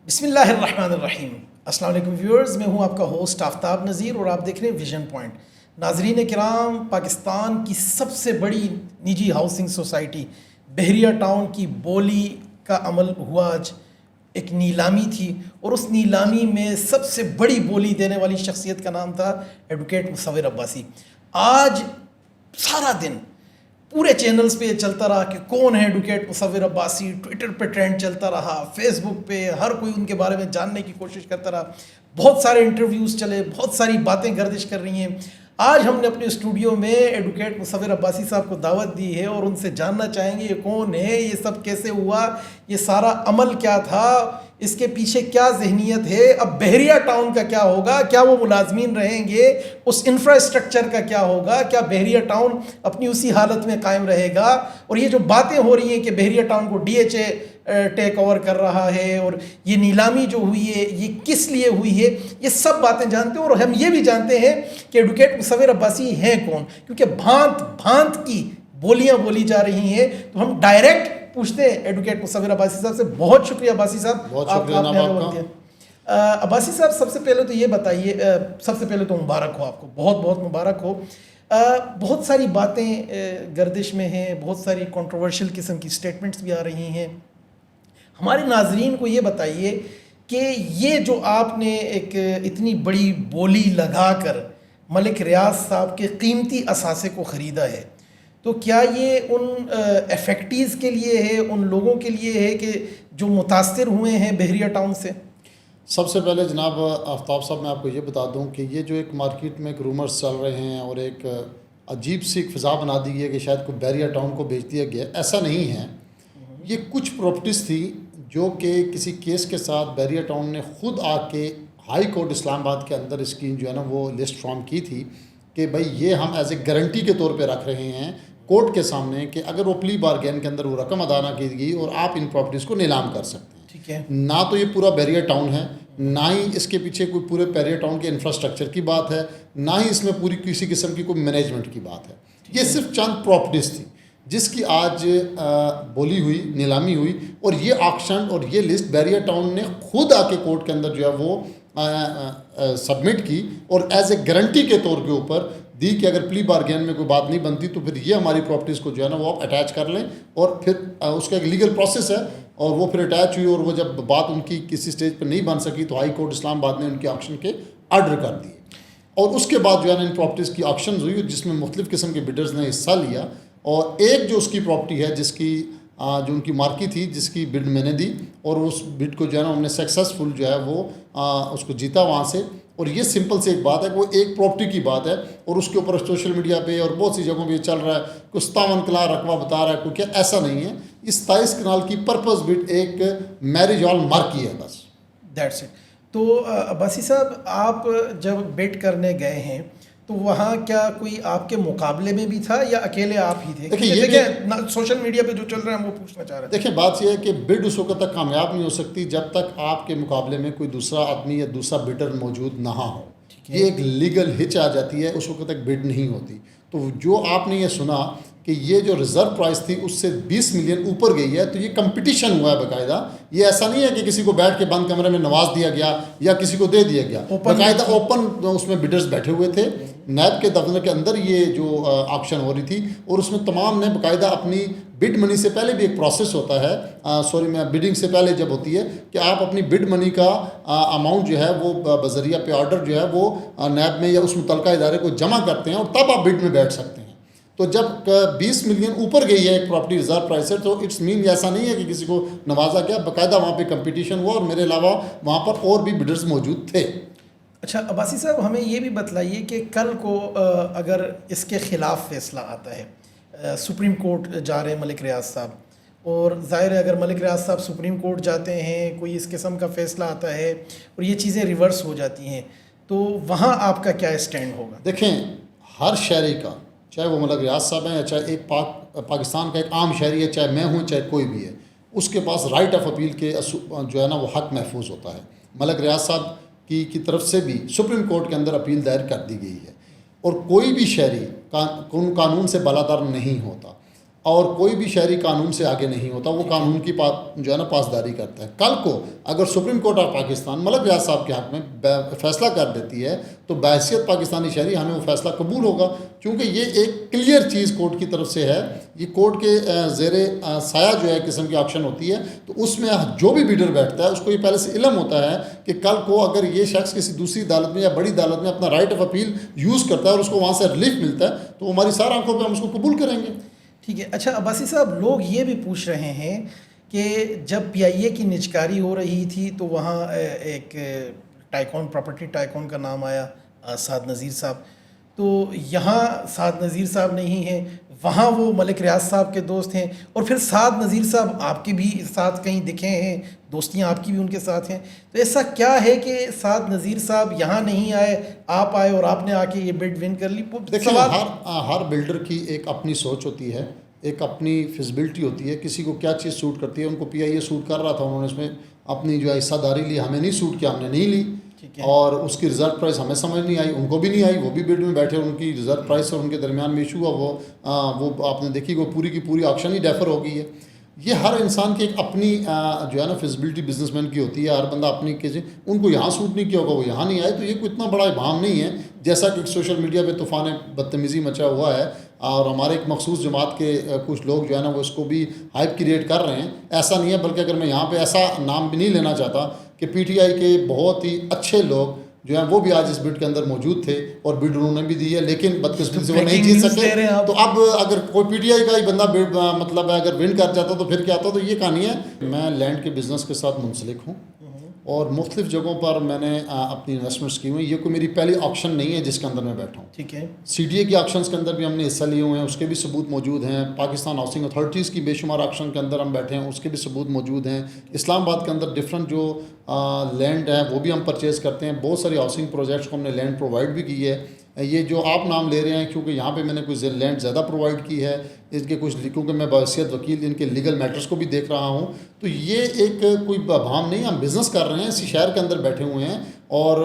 बिस्मिल्लाहिर्रहमानिर्रहीम। अस्सलाम वालेकुम व्यूअर्स, मैं हूं आपका होस्ट आफ्ताब नज़ीर और आप देख रहे हैं विजन पॉइंट। नाजरीन किराम, पाकिस्तान की सबसे बड़ी निजी हाउसिंग सोसाइटी बहरिया टाउन की बोली का अमल हुआ। आज एक नीलामी थी और उस नीलामी में सबसे बड़ी बोली देने वाली शख्सियत का नाम था एडवोकेट मुसव्विर अब्बासी। आज सारा दिन पूरे चैनल्स पे चलता रहा कि कौन है एडवोकेट मुसव्विर अब्बासी। ट्विटर पे ट्रेंड चलता रहा, फेसबुक पे हर कोई उनके बारे में जानने की कोशिश करता रहा। बहुत सारे इंटरव्यूज़ चले, बहुत सारी बातें गर्दिश कर रही हैं। आज हमने अपने स्टूडियो में एडवोकेट मुसव्विर अब्बासी साहब को दावत दी है और उनसे जानना चाहेंगे ये कौन है, ये सब कैसे हुआ, ये सारा अमल क्या था, इसके पीछे क्या जहनीत है, अब बहरिया टाउन का क्या होगा, क्या वो मुलाजमीन रहेंगे, उस इंफ्रास्ट्रक्चर का क्या होगा, क्या बहरिया टाउन अपनी उसी हालत में कायम रहेगा। और ये जो बातें हो रही हैं कि बहरिया टाउन को DHA टेक ओवर कर रहा है और ये नीलामी जो हुई है ये किस लिए हुई है, ये सब बातें जानते हैं। और हम ये भी जानते हैं कि एडवोकेट मुसव्विर अब्बासी हैं कौन, क्योंकि भांत भांत की बोलियां बोली जा रही हैं। तो हम डायरेक्ट पूछते हैं एडवोकेट मुसव्विर अब्बासी साहब से। बहुत शुक्रिया अब्बासी साहब, बहुत शुक्रिया आपने हमें वक्त दिया। अब्बासी साहब, सबसे पहले तो ये बताइए, सबसे पहले तो मुबारक हो आपको, बहुत बहुत मुबारक हो। बहुत सारी बातें गर्दिश में हैं, बहुत सारी कंट्रोवर्शियल किस्म की स्टेटमेंट्स भी आ रही हैं। हमारे नाजरीन को ये बताइए कि ये जो आपने एक इतनी बड़ी बोली लगाकर मलिक रियाज साहब के कीमती असासे को ख़रीदा है, तो क्या ये उन इफेक्टीज़ के लिए है, उन लोगों के लिए है कि जो मुतासर हुए हैं बहरिया टाउन से? सबसे पहले जनाब आफ्ताब साहब, मैं आपको ये बता दूं कि ये जो एक मार्केट में एक रूमर्स चल रहे हैं और एक अजीब सी एक फ़िज़ा बना दी है कि शायद कोई बहरिया टाउन को बेच दिया गया, ऐसा नहीं है। ये कुछ प्रॉपर्टीज़ थी जो कि किसी केस के साथ बहरिया टाउन ने ख़ुद आके हाई कोर्ट इस्लामाबाद के अंदर इसकी जो है ना वो लिस्ट फॉर्म की थी कि भाई ये हम एज ए गारंटी के तौर पे रख रहे हैं कोर्ट के सामने कि अगर वो प्ली बारगेन के अंदर वो रकम अदा ना की गई और आप इन प्रॉपर्टीज़ को नीलाम कर सकते हैं। ठीक है। ना तो ये पूरा बहरिया टाउन है, ना ही इसके पीछे कोई पूरे बहरिया टाउन के इंफ्रास्ट्रक्चर की बात है, ना ही इसमें पूरी किसी किस्म की कोई मैनेजमेंट की बात है। ये सिर्फ चंद प्रॉपर्टीज़ थी जिसकी आज बोली हुई, नीलामी हुई और ये ऑक्शन और ये लिस्ट बहरिया टाउन ने खुद आके कोर्ट के अंदर जो है वो सबमिट की और एज ए गारंटी के तौर के ऊपर दी कि अगर प्ली बारगेन में कोई बात नहीं बनती तो फिर ये हमारी प्रॉपर्टीज़ को जो है ना वो आप अटैच कर लें। और फिर उसका एक लीगल प्रोसेस है और वो फिर अटैच हुई और वो जब बात उनकी किसी स्टेज पर नहीं बन सकी तो हाई कोर्ट इस्लामाबाद ने उनके ऑक्शन के आर्डर कर दिए और उसके बाद जो है ना इन प्रॉपर्टीज़ की ऑक्शन हुई जिसमें मुख्तलिफ़ किस्म के बिडर्स ने हिस्सा लिया। और एक जो उसकी प्रॉपर्टी है जिसकी जो उनकी मार्की थी, जिसकी बिड मैंने दी और उस बिड को जो है ना हमने सक्सेसफुल जो है वो उसको जीता वहाँ से। और ये सिंपल से एक बात है कि वो एक प्रॉपर्टी की बात है और उसके ऊपर सोशल मीडिया पे और बहुत सी जगहों पे चल रहा है कि 57 कनाल रकबा बता रहा है, क्योंकि ऐसा नहीं है। इस 27 कनाल की पर्पस बिड एक मैरिज हॉल मार्की है बस, दैट्स इट। तो अब्बासी साहब, आप जब बेट करने गए हैं तो वहाँ क्या कोई आपके मुकाबले में भी था या अकेले आप ही थे? देखिए सोशल मीडिया पे जो चल रहा है हम वो पूछना चाह रहे थे। देखिए बात यह है कि बिड उस वक्त तक कामयाब नहीं हो सकती जब तक आपके मुकाबले में कोई दूसरा आदमी या दूसरा बिडर मौजूद ना हो। ये एक लीगल हिच आ जाती है, उस वक्त तक बिड नहीं होती। तो जो आपने ये सुना कि ये जो रिज़र्व प्राइस थी उससे 20 मिलियन ऊपर गई है, तो ये कंपटीशन हुआ है बाकायदा। ये ऐसा नहीं है कि किसी को बैठ के बंद कमरे में नवाज दिया गया या किसी को दे दिया गया, बाकायदा ओपन उसमें बिडर्स बैठे हुए थे। नैब के दफ्तर के अंदर ये जो ऑक्शन हो रही थी और उसमें तमाम ने बाकायदा अपनी बिड मनी से पहले भी एक प्रोसेस होता है, बिडिंग से पहले जब होती है कि आप अपनी बिड मनी का अमाउंट जो है वो बजरिया पे ऑर्डर जो है वो नैब में या उस मुतलका इदारे को जमा करते हैं और तब आप बिड में बैठ सकते हैं। तो जब 20 मिलियन ऊपर गई है एक प्रॉपर्टी रिजर्व प्राइस से, तो इट्स मीन ऐसा नहीं है कि किसी को नवाजा गया, बाकायदा वहाँ पे कंपटीशन हुआ और मेरे अलावा वहाँ पर और भी बिडर्स मौजूद थे। अच्छा अब्बासी साहब, हमें ये भी बतलाइए कि कल को अगर इसके ख़िलाफ़ फ़ैसला आता है, सुप्रीम कोर्ट जा रहे हैं मलिक रियाज साहब, और ज़ाहिर है अगर मलिक रियाज साहब सुप्रीम कोर्ट जाते हैं, कोई इस किस्म का फ़ैसला आता है और ये चीज़ें रिवर्स हो जाती हैं, तो वहाँ आपका क्या स्टैंड होगा? देखें, हर शहरी का, चाहे वो मलिक रियाज साहब हैं या चाहे एक पाकिस्तान का एक आम शहरी है, चाहे मैं हूँ चाहे कोई भी है, उसके पास राइट ऑफ अपील के जो है ना वो हक महफूज होता है। मलिक रियाज साहब की तरफ से भी सुप्रीम कोर्ट के अंदर अपील दायर कर दी गई है और कोई भी शहरी कानून से बालातर नहीं होता। और कोई भी शहरी कानून से आगे नहीं होता, वो कानून की जो है ना पासदारी करता है। कल को अगर supreme court of Pakistan Malik Riaz साहब के हक़ में फैसला कर देती है तो बहैसियत पाकिस्तानी शहरी हमें वो फैसला कबूल होगा, क्योंकि ये एक क्लियर चीज़ कोर्ट की तरफ से है। ये कोर्ट के ज़ेरे साया जो है किस्म की ऑक्शन होती है, तो उसमें जो भी बिडर बैठता है उसको ये पहले से इल्म होता है कि कल को अगर ये शख्स किसी दूसरी अदालत में या बड़ी अदालत में अपना राइट ऑफ अपील यूज़ करता है और उसको वहाँ से रिलीफ मिलता है तो हमारी सारी आंखों पर हम उसको कबूल करेंगे। ठीक है। अच्छा अब्बासी साहब, लोग ये भी पूछ रहे हैं कि जब PIA की निजकारी हो रही थी तो वहाँ एक टाइकॉन, प्रॉपर्टी टाइकॉन का नाम आया, साद नज़ीर साहब। तो यहाँ साद नज़ीर साहब नहीं हैं, वहाँ वो मलिक रियाज साहब के दोस्त हैं, और फिर साद नज़ीर साहब आपके भी साथ कहीं दिखे हैं, दोस्तियाँ आपकी भी उनके साथ हैं। तो ऐसा क्या है कि साद नज़ीर साहब यहाँ नहीं आए, आप आए और आपने आके ये बिड विन कर ली? देखिए, हर बिल्डर की एक अपनी सोच होती है, एक अपनी फिजिबिलिटी होती है, किसी को क्या चीज़ सूट करती है। उनको PIA सूट कर रहा था, उन्होंने इसमें अपनी जो है हिस्सादारी ली, हमें नहीं सूट किया, हमने नहीं ली, और उसकी रिजर्व प्राइस हमें समझ नहीं आई, उनको भी नहीं आई, वो भी बिड में बैठे, उनकी रिजर्व प्राइस और उनके दरमियान में इशू हुआ, वो आपने देखी वो पूरी की पूरी ऑक्शन ही डेफर हो गई है। ये हर इंसान की एक अपनी जो है ना फिजिबिलिटी बिजनेसमैन की होती है, हर बंदा अपनी किसी, उनको यहाँ सूट नहीं किया होगा, वो यहाँ नहीं आए, तो ये कोई इतना बड़ा इबाम नहीं है जैसा कि सोशल मीडिया पे तूफ़ान बदतमीज़ी मचा हुआ है, और हमारे एक मखसूस जमात के कुछ लोग जो है ना वो इसको भी हाइप क्रिएट कर रहे हैं। ऐसा नहीं है, बल्कि अगर मैं यहाँ पे ऐसा नाम भी नहीं लेना चाहता कि PTI के बहुत ही अच्छे लोग जो हैं वो भी आज इस बिड के अंदर मौजूद थे और बिड उन्होंने भी दी है, लेकिन बदकिस्मती से वो नहीं जीत सके। तो अब अगर कोई PTI का ही बंदा बिड मतलब अगर विन कर जाता तो फिर क्या आता? तो ये कहानी है। मैं लैंड के बिज़नेस के साथ मुंसलिक हूँ और मुख्तलिफ़ जगहों पर मैंने अपनी इन्वेस्टमेंट्स की हुई। ये कोई मेरी पहली ऑक्शन नहीं है जिसके अंदर मैं बैठा हूँ। ठीक है। CDA की ऑक्शंस के अंदर भी हमने हिस्सा लिए हुए हैं, उसके भी सबूत मौजूद हैं। पाकिस्तान हाउसिंग अथॉरिटीज़ की बेशुमार ऑक्शन के अंदर हम बैठे हैं, उसके भी सबूत मौजूद हैं। इस्लामाबाद के अंदर डिफरेंट जो लैंड है वो भी हम परचेज़ करते हैं। बहुत सारी हाउसिंग प्रोजेक्ट्स को हमने लैंड प्रोवाइड भी की है। ये जो आप नाम ले रहे हैं, क्योंकि यहाँ पे मैंने कुछ लैंड ज़्यादा प्रोवाइड की है, इसके कुछ, क्योंकि मैं बहैसियत वकील इनके लीगल मैटर्स को भी देख रहा हूँ, तो ये एक कोई भाम नहीं, हम बिज़नेस कर रहे हैं, इसी शहर के अंदर बैठे हुए हैं और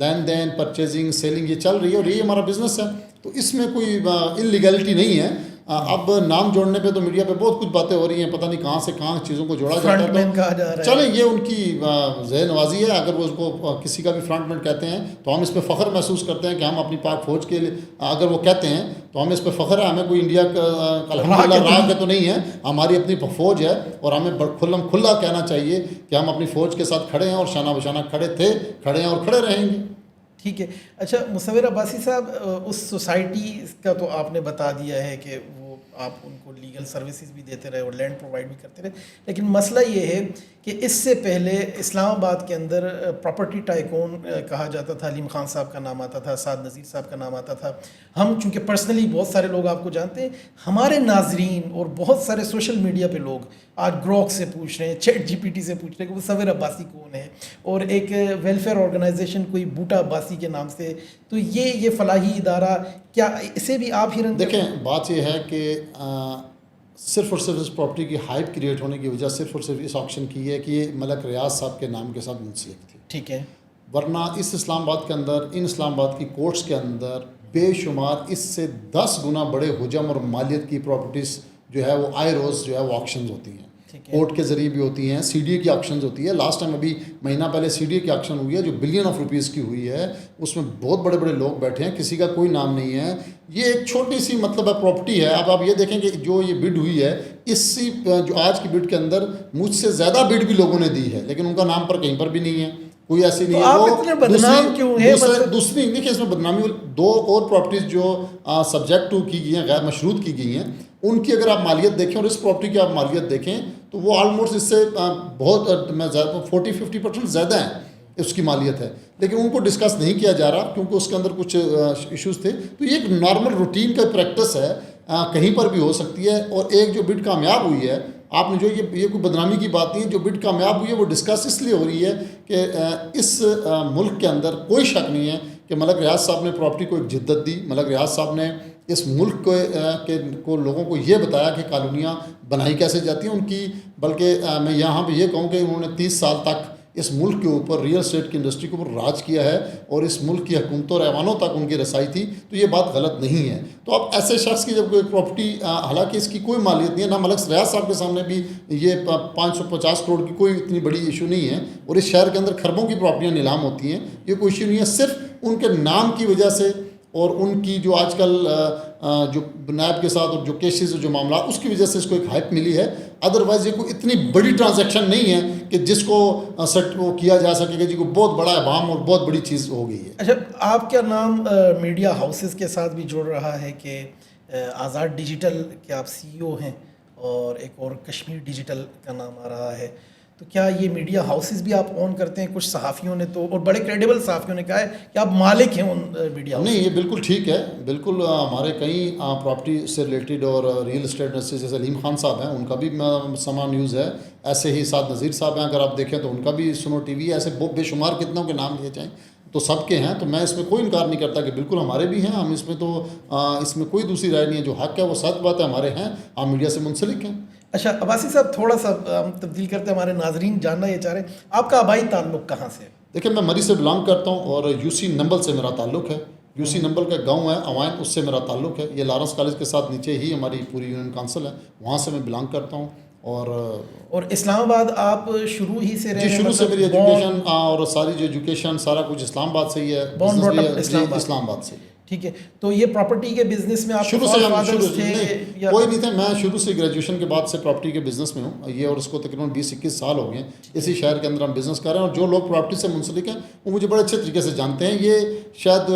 लेन देन, परचेजिंग, सेलिंग ये चल रही है और ये हमारा बिज़नेस है, तो इसमें कोई इलीगलिटी नहीं है। अब नाम जोड़ने पे तो मीडिया पे बहुत कुछ बातें हो रही हैं, पता नहीं कहाँ से कहाँ चीज़ों को जोड़ा जाता है, तो चलें ये उनकी ज़हन नवाजी है। अगर वो उसको किसी का भी फ्रंटमैन कहते हैं तो हम इस पर फ़ख्र महसूस करते हैं कि हम अपनी पाक फ़ौज के लिए, अगर वो कहते हैं तो हमें इस पर फ़ख्र है। हमें कोई इंडिया का अल्हम्दुलिल्लाह राह के तो नहीं है, हमारी अपनी फ़ौज है और हमें खुला कहना चाहिए कि हम अपनी फ़ौज के साथ खड़े हैं और शाना बशाना खड़े थे, खड़े हैं और खड़े रहेंगे। ठीक है। अच्छा मुसव्विर अब्बासी साहब, उस सोसाइटी का तो आपने बता दिया है कि वो आप उनको लीगल सर्विसेज भी देते रहे और लैंड प्रोवाइड भी करते रहे, लेकिन मसला ये है कि इससे पहले इस्लामाबाद के अंदर प्रॉपर्टी टाइकून कहा जाता था, अलीम खान साहब का नाम आता था, साद नज़ीर साहब का नाम आता था। हम चूँकि पर्सनली बहुत सारे लोग आपको जानते हैं, हमारे नाजरीन और बहुत सारे सोशल मीडिया पे लोग आज ग्रोक से पूछ रहे हैं, ChatGPT से पूछ रहे हैं कि मुसव्विर अब्बासी कौन है, और एक वेलफेयर ऑर्गेनाइजेशन कोई बूटा अब्बासी के नाम से, तो ये फलाही इदारा, क्या इसे भी आप ही रन? देखें, बात यह है कि सिर्फ और सिर्फ इस प्रॉपर्टी की हाइप क्रिएट होने की वजह सिर्फ और सिर्फ इस ऑक्शन की है कि ये मलक रियाज साहब के नाम के साथ मुंसलिक थी। ठीक है। वरना इस इस्लामाबाद के अंदर, इन इस्लामाबाद की कोर्ट्स के अंदर बेशुमार इससे 10 गुना बड़े हुजम और मालियत की प्रॉपर्टीज़ जो है वो आए रोज़ जो है वो ऑक्शंस होती हैं, कोर्ट के ज़रिए भी होती हैं, CDA की ऑक्शंस होती है। लास्ट टाइम अभी महीना पहले CDA की ऑक्शन हुई है जो बिलियन ऑफ रुपीज़ की हुई है, उसमें बहुत बड़े बड़े लोग बैठे हैं, किसी का कोई नाम नहीं है। ये एक छोटी सी मतलब प्रॉपर्टी है। अब आप ये देखें कि जो ये बिड हुई है, इसी जो आज की बिड के अंदर मुझसे ज़्यादा बिड भी लोगों ने दी है, लेकिन उनका नाम पर कहीं पर भी नहीं है, कोई ऐसी नहीं है। वो इतने बदनाम क्यों है? दूसरी देखिए, इसमें बदनामी 2 और प्रॉपर्टीज़ जो सब्जेक्ट टू की गई हैं, गैर मशरूत की गई हैं, उनकी अगर आप मालियत देखें और इस प्रॉपर्टी की आप मालियत देखें तो वो ऑलमोस्ट इससे बहुत, मैं ज़्यादा 40-50% ज़्यादा है उसकी मालियत है, लेकिन उनको डिस्कस नहीं किया जा रहा क्योंकि उसके अंदर कुछ इश्यूज़ थे। तो ये एक नॉर्मल रूटीन का प्रैक्टिस है, कहीं पर भी हो सकती है। और एक जो बिड कामयाब हुई है, आपने जो ये कोई बदनामी की बात नहीं है, जो बिड कामयाब हुई है वो डिस्कस इसलिए हो रही है कि इस मुल्क के अंदर कोई शक नहीं है कि मलक रियाज साहब ने प्रॉपर्टी को एक जिद्दत दी। मलक रियाज साहब ने इस मुल्क को लोगों को ये बताया कि कॉलोनियाँ बनाई कैसे जाती हैं उनकी, बल्कि मैं यहाँ पे ये कहूँ कि उन्होंने 30 साल तक इस मुल्क के ऊपर, रियल एस्टेट की इंडस्ट्री के ऊपर राज किया है और इस मुल्क की हुकूमतों और ऐवानों तक उनकी रसाई थी, तो ये बात गलत नहीं है। तो अब ऐसे शख्स की जब कोई प्रॉपर्टी, हालांकि इसकी कोई मालियत नहीं है, ना मलक रियाज साहब के सामने भी ये 550 करोड़ की कोई इतनी बड़ी इशू नहीं है, और इस शहर के अंदर खरबों की प्रॉपर्टियाँ नीलाम होती हैं, ये कोई इशू नहीं है। सिर्फ उनके नाम की वजह से और उनकी जो आजकल जो नायब के साथ और जो केसेस जो मामला, उसकी वजह से इसको एक हाइप मिली है। अदरवाइज ये कोई इतनी बड़ी ट्रांजैक्शन नहीं है कि जिसको सेट वो किया जा सकेगा जी, को बहुत बड़ा अहम और बहुत बड़ी चीज़ हो गई है। अच्छा, आपका नाम मीडिया हाउसेस के साथ भी जुड़ रहा है कि आज़ाद डिजिटल के आप सीईओ हैं, और एक और कश्मीर डिजिटल का नाम आ रहा है, तो क्या ये मीडिया हाउसेस भी आप ऑन करते हैं? कुछ सहाफ़ियों ने तो, और बड़े क्रेडिबल सहाफ़ियों ने कहा है कि आप मालिक हैं उन मीडिया हाउस। नहीं, ये बिल्कुल ठीक है। बिल्कुल हमारे कई प्रॉपर्टी से रिलेटेड और रियल एस्टेट इंडस्ट्री, जैसे अलीम खान साहब हैं, उनका भी समा न्यूज़ है। ऐसे ही साथ नज़ीर साहब हैं, अगर आप देखें तो उनका भी सुनो टीवी है। ऐसे बेशुमार कितनों के नाम लिए जाएँ तो सबके हैं। तो मैं इसमें कोई इनकार नहीं करता कि बिल्कुल हमारे भी हैं। हम इसमें तो इसमें कोई दूसरी राय नहीं है। जो हक़ है वो सच बात है, हमारे हैं, हम मीडिया से मुंसलिक हैं। अच्छा अब्बासी साहब, थोड़ा सा तब्दील करते हैं, हमारे नाजरीन जानना ये चाह रहे हैं आपका आबाई ताल्लुक़ कहाँ से है? देखिए, मैं मरी से बिलोंग करता हूँ और यूसी नंबल से मेरा ताल्लुक़ है। यूसी नंबल का गांव है अवाइन, उससे मेरा ताल्लुक़ है। ये लॉरेंस कॉलेज के साथ नीचे ही हमारी पूरी यूनियन काउंसिल है, वहाँ से मैं बिलोंग करता हूँ। और इस्लामाबाद आप शुरू ही से रहे? जी, शुरू से मेरी एजुकेशन और सारी जो एजुकेशन सारा कुछ इस्लामाबाद से ही है। बॉर्न ब्रॉट अप इस्लामाबाद से। ठीक है, तो ये प्रॉपर्टी के बिजनेस में आप शुरू से थे? कोई नहीं थे। मैं शुरू से ग्रेजुएशन के बाद से प्रॉपर्टी के बिज़नेस में हूँ। ये और इसको तकरीबन 20-21 साल हो गए इसी शहर के अंदर हम बिज़नेस कर रहे हैं। और जो लोग प्रॉपर्टी से मुंसलिक हैं वो मुझे बड़े अच्छे तरीके से जानते हैं। ये शायद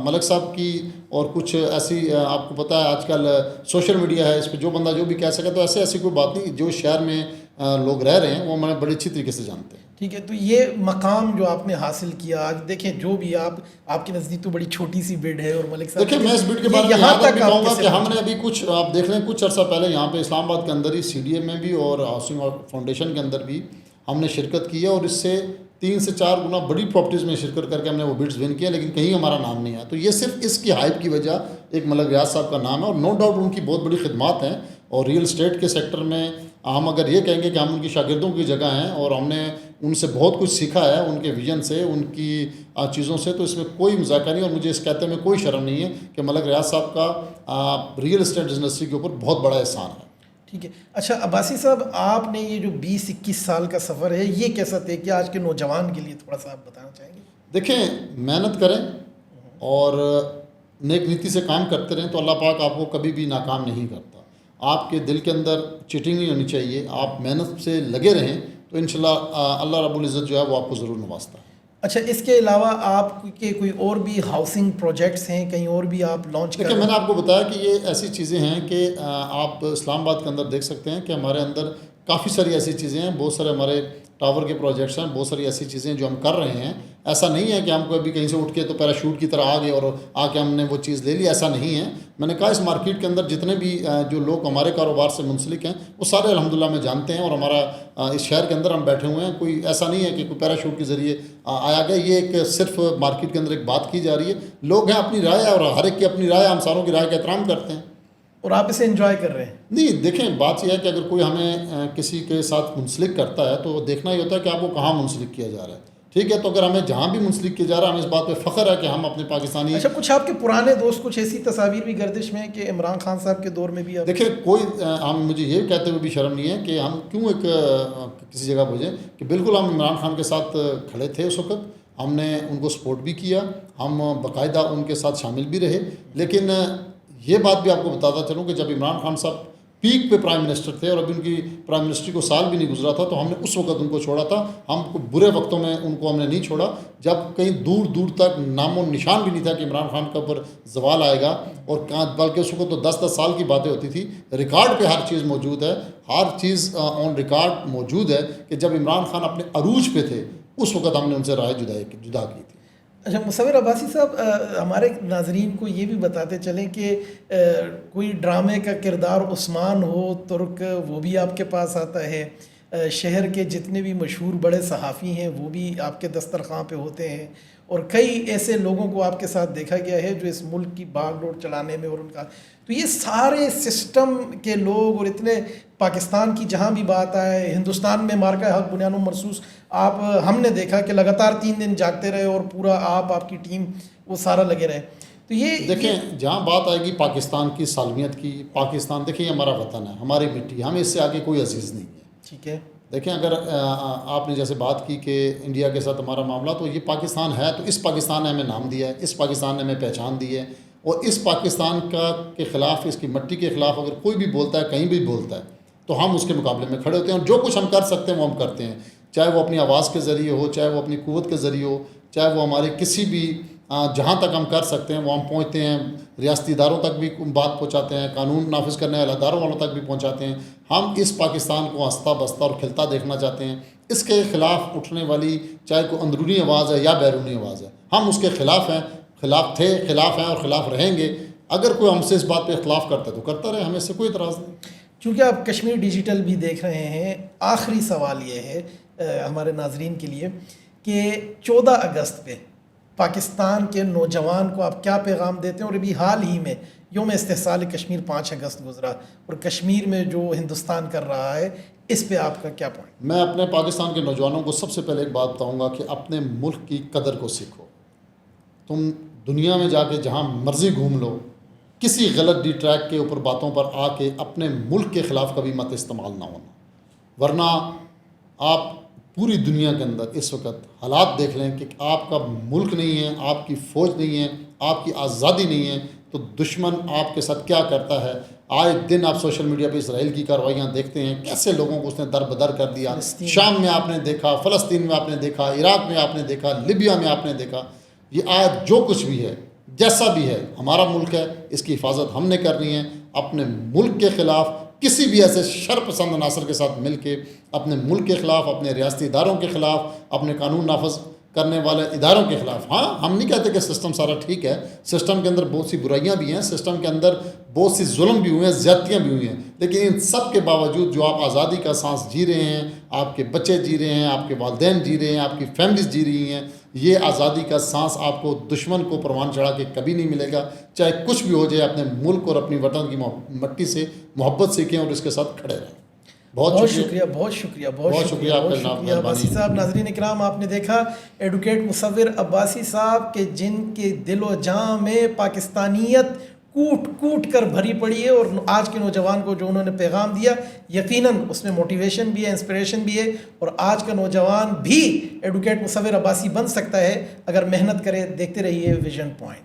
मलक साहब की और कुछ ऐसी, आपको पता है आजकल सोशल मीडिया है, इस पर जो बंदा जो भी कह सके, तो ऐसी कोई बात नहीं। जो शहर में लोग रह रहे हैं वो हमें बड़ी अच्छी तरीके से जानते हैं। ठीक है, तो ये मकाम जो आपने हासिल किया, आज देखें जो भी आपके नज़दीक तो बड़ी छोटी सी बिड है, और मलिक साहब देखिए, मैं इस बिड के बारे में यहाँ तक कहूँगा कि हमने अभी कुछ, आप देख रहे हैं, कुछ अर्सा पहले यहाँ पे इस्लामाबाद के अंदर ही CDA में भी और हाउसिंग फाउंडेशन के अंदर भी हमने शिरकत की है, और इससे 3 से 4 गुना बड़ी प्रॉपर्टीज़ में शिरकत करके हमने वो बिड्स विन किया, लेकिन कहीं हमारा नाम नहीं आया। तो ये सिर्फ इसकी हाइप की वजह एक मलक रियाज साहब का नाम है, और नो डाउट उनकी बहुत बड़ी खिदमात हैं। और रियल एस्टेट के सेक्टर में हम अगर ये कहेंगे कि हम उनकी शागिर्दों की जगह हैं और हमने उनसे बहुत कुछ सीखा है, उनके विजन से, उनकी चीज़ों से, तो इसमें कोई मजाक नहीं। और मुझे इस कहते में कोई शर्म नहीं है कि मलक रियाज साहब का रियल एस्टेट इंडस्ट्री के ऊपर बहुत बड़ा एहसान है। ठीक है। अच्छा अब्बासी साहब, आपने ये जो 20-21 साल का सफ़र है, ये कैसा तय किया आज के नौजवान के लिए, थोड़ा सा आप बताना चाहेंगे? देखें, मेहनत करें और नेक नीति से काम करते रहें तो अल्लाह पाक आपको कभी भी नाकाम नहीं करता। आपके दिल के अंदर चीटिंग नहीं होनी चाहिए। आप मेहनत से लगे रहें तो इंशाल्लाह अल्लाह रब्बुल इज़्ज़त जो है वो आपको ज़रूर नवाजता है। अच्छा, इसके अलावा आपके कोई और भी हाउसिंग प्रोजेक्ट्स हैं, कहीं और भी आप लॉन्च कर? देखिए, मैंने आपको बताया कि ये ऐसी चीज़ें हैं कि आप इस्लामाबाद के अंदर देख सकते हैं कि हमारे अंदर काफ़ी सारी ऐसी चीज़ें हैं, बहुत सारे हमारे टावर के प्रोजेक्ट्स हैं, बहुत सारी ऐसी चीज़ें जो हम कर रहे हैं। ऐसा नहीं है कि हम अभी कहीं से उठ के तो पैराशूट की तरह आ गए और आके हमने वो चीज़ ले ली, ऐसा नहीं है। मैंने कहा इस मार्केट के अंदर जितने भी जो लोग हमारे कारोबार से मुंसलिक हैं वो सारे अल्हम्दुलिल्लाह में जानते हैं, और हमारा इस शहर के अंदर हम बैठे हुए हैं। कोई ऐसा नहीं है कि कोई पैराशूट के ज़रिए आया गया। ये एक सिर्फ मार्केट के अंदर एक बात की जा रही है। लोग हैं, अपनी राय है, और हर एक की अपनी राय, हम सारों की राय का एहतराम करते हैं और आप इसे एंजॉय कर रहे हैं? नहीं, देखें, बात यह है कि अगर कोई हमें किसी के साथ मुंसलिक करता है तो देखना ही होता है कि आपको कहाँ मुंसलिक किया जा रहा है। ठीक है, तो अगर हमें जहाँ भी मुंसलिक किया जा रहा है, हमें इस बात पे फ़ख्र है कि हम अपने पाकिस्तानी। अच्छा, कुछ आपके पुराने दोस्त, कुछ ऐसी तस्वीर भी गर्दिश में कि इमरान खान साहब के दौर में भी आप? देखिए, कोई हम, मुझे ये कहते हुए भी शर्म नहीं है कि हम क्यों एक किसी जगह भेजें कि बिल्कुल हम इमरान खान के साथ खड़े थे उस वक्त। हमने उनको सपोर्ट भी किया, हम बाकायदा उनके साथ शामिल भी रहे। लेकिन ये बात भी आपको बताता चलूँ कि जब इमरान खान साहब पीक पे प्राइम मिनिस्टर थे और अभी उनकी प्राइम मिनिस्ट्री को साल भी नहीं गुजरा था, तो हमने उस वक्त उनको छोड़ा था। हम बुरे वक्तों में उनको हमने नहीं छोड़ा, जब कहीं दूर दूर तक नामो निशान भी नहीं था कि इमरान खान के ऊपर जवाल आएगा। और बल्कि उस वक्त तो 10-10 साल की बातें होती थी। रिकॉर्ड पे हर चीज़ मौजूद है, हर चीज़ ऑन रिकॉर्ड मौजूद है कि जब इमरान खान अपने अरूज पे थे उस वक्त हमने उनसे राय जुदा की थी। अच्छा मुसव्विर अब्बासी साहब, हमारे नाजरीन को ये भी बताते चलें कि कोई ड्रामे का किरदार उस्मान हो तुर्क, वो भी आपके पास आता है, शहर के जितने भी मशहूर बड़े सहाफ़ी हैं वो भी आपके दस्तरखां पे होते हैं, और कई ऐसे लोगों को आपके साथ देखा गया है जो इस मुल्क की बागडोर चलाने में और उनका, तो ये सारे सिस्टम के लोग, और इतने पाकिस्तान की जहाँ भी बात आए, हिंदुस्तान में मार्का हक बुनियाद मरसूस आप हमने देखा कि लगातार 3 दिन जागते रहे और पूरा आपकी टीम वो सारा लगे रहे। तो ये देखें, जहाँ बात आएगी पाकिस्तान की सालमियत की, पाकिस्तान देखिए हमारा वतन है, हमारी मिट्टी, हमें इससे आगे कोई अजीज़ नहीं है। ठीक है, देखें, अगर आपने जैसे बात की कि इंडिया के साथ हमारा मामला, तो ये पाकिस्तान है, तो इस पाकिस्तान ने हमें नाम दिया है, इस पाकिस्तान ने हमें पहचान दी है, और इस पाकिस्तान के ख़िलाफ़, इसकी मिट्टी के ख़िलाफ़ अगर कोई भी बोलता है, कहीं भी बोलता है, तो हम उसके मुकाबले में खड़े होते हैं, और जो कुछ हम कर सकते हैं वो हम करते हैं, चाहे वो अपनी आवाज़ के ज़रिए हो, चाहे वो अपनी क़ुव्वत के ज़रिए हो, चाहे वो हमारे किसी भी जहाँ तक हम कर सकते हैं वो हम पहुँचते हैं, रियासती इदारों तक भी बात पहुँचाते हैं, कानून नाफिज करने वाले इदारों वालों तक भी पहुँचाते हैं। हम इस पाकिस्तान को हंसता बसता और खिलता देखना चाहते हैं। इसके ख़िलाफ़ उठने वाली चाहे कोई अंदरूनी आवाज़ है या बैरूनी आवाज़ है, हम उसके ख़िलाफ़ हैं, ख़िलाफ़ थे, ख़िलाफ़ हैं और ख़िलाफ़ रहेंगे। अगर कोई हमसे इस बात पर इख्तलाफ करता है तो करता रहे, हमें इससे कोई इतराज़ नहीं। चूँकि आप कश्मीर डिजिटल भी देख रहे हैं, आखिरी सवाल ये है हमारे नाजरीन के लिए कि 14 अगस्त पे पाकिस्तान के नौजवान को आप क्या पैगाम देते हैं, और अभी हाल ही में योम इस्तेहसाल कश्मीर 5 अगस्त गुजरा, और कश्मीर में जो हिंदुस्तान कर रहा है, इस पे आपका क्या पॉइंट? मैं अपने पाकिस्तान के नौजवानों को सबसे पहले एक बात बताऊंगा कि अपने मुल्क की कदर को सीखो। तुम दुनिया में जाके जहाँ मर्जी घूम लो, किसी गलत डी ट्रैक के ऊपर बातों पर आके अपने मुल्क के ख़िलाफ़ कभी मत इस्तेमाल ना होना, वरना आप पूरी दुनिया के अंदर इस वक्त हालात देख लें कि आपका मुल्क नहीं है, आपकी फ़ौज नहीं है, आपकी आज़ादी नहीं है, तो दुश्मन आपके साथ क्या करता है। आए दिन आप सोशल मीडिया पे इसराइल की कार्रवाइयाँ देखते हैं, कैसे लोगों को उसने दर-बदर कर दिया। शाम में आपने देखा, फ़लस्तीन में आपने देखा, इराक़ में आपने देखा, लिबिया में आपने देखा। ये आज जो कुछ भी है, जैसा भी है, हमारा मुल्क है, इसकी हिफाजत हमने करनी है। अपने मुल्क के ख़िलाफ़ किसी भी ऐसे शरपसंद अनासर के साथ मिल के अपने मुल्क के ख़िलाफ़, अपने रियासती इदारों के ख़िलाफ़, अपने कानून नाफज करने वाले इदारों के ख़िलाफ़, हाँ, हम नहीं कहते कि सिस्टम सारा ठीक है, सिस्टम के अंदर बहुत सी बुराइयां भी हैं, सिस्टम के अंदर बहुत सी जुल्म भी हुए हैं, ज़्यादतियाँ भी हुई हैं, लेकिन इन सब के बावजूद जो आप आज़ादी का सांस जी रहे हैं, आपके बच्चे जी रहे हैं, आपके वालिदैन जी रहे हैं, आपकी फैमिलीज जी रही हैं, ये आज़ादी का सांस आपको दुश्मन को परवान चढ़ा के कभी नहीं मिलेगा। चाहे कुछ भी हो जाए, अपने मुल्क और अपनी वतन की मट्टी से मोहब्बत सीखें और इसके साथ खड़े रहें। बहुत शुक्रिया, बहुत शुक्रिया, बहुत शुक्रिया अब्बासी साहब। नाज़रीन इकराम, आपने देखा एडवोकेट मुसव्विर अब्बासी साहब के जिनके दिलो जाँ में पाकिस्तानियत कूट कूट कर भरी पड़ी है, और आज के नौजवान को जो उन्होंने पैगाम दिया, यकीनन उसमें मोटिवेशन भी है, इंस्पिरेशन भी है, और आज का नौजवान भी एडवोकेट मुसव्विर अब्बासी बन सकता है अगर मेहनत करे। देखते रहिए विजन पॉइंट।